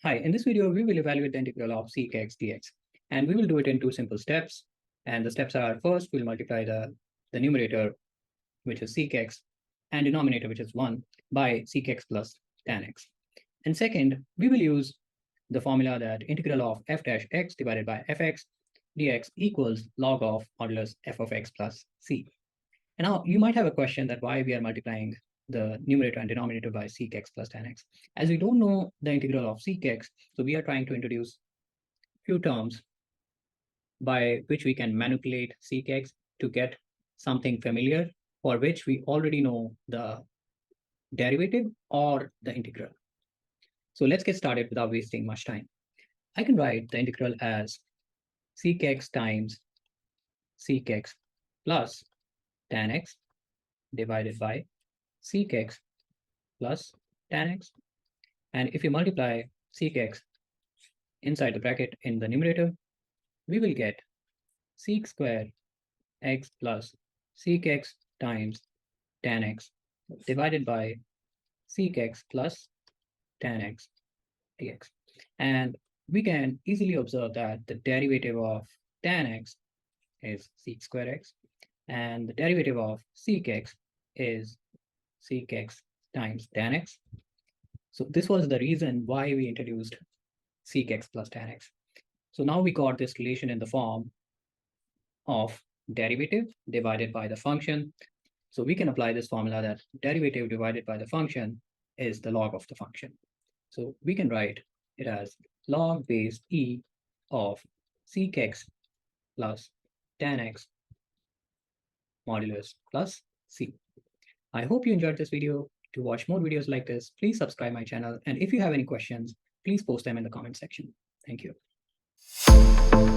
Hi, in this video, we will evaluate the integral of sec x dx, and we will do it in two simple steps. And the steps are, first, we'll multiply the numerator, which is sec x, and denominator, which is 1, by sec x plus tan x. And second, we will use the formula that integral of f dash x divided by fx dx equals log of modulus f of x plus c. And now you might have a question that why we are multiplying the numerator and denominator by sec x plus tan x. As we don't know the integral of sec x, so we are trying to introduce few terms by which we can manipulate sec x to get something familiar for which we already know the derivative or the integral. So let's get started without wasting much time. I can write the integral as sec x times sec x plus tan x divided by sec x plus tan x. And if you multiply sec x inside the bracket in the numerator, we will get sec square x plus sec x times tan x divided by sec x plus tan x dx. And we can easily observe that the derivative of tan x is sec square x, and the derivative of sec x is sec x times tan x. So this was the reason why we introduced sec x plus tan x. So now we got this relation in the form of derivative divided by the function. So we can apply this formula that derivative divided by the function is the log of the function. So we can write it as log base e of sec x plus tan x modulus plus c. I hope you enjoyed this video. To watch more videos like this, please subscribe my channel. And if you have any questions, please post them in the comment section. Thank you.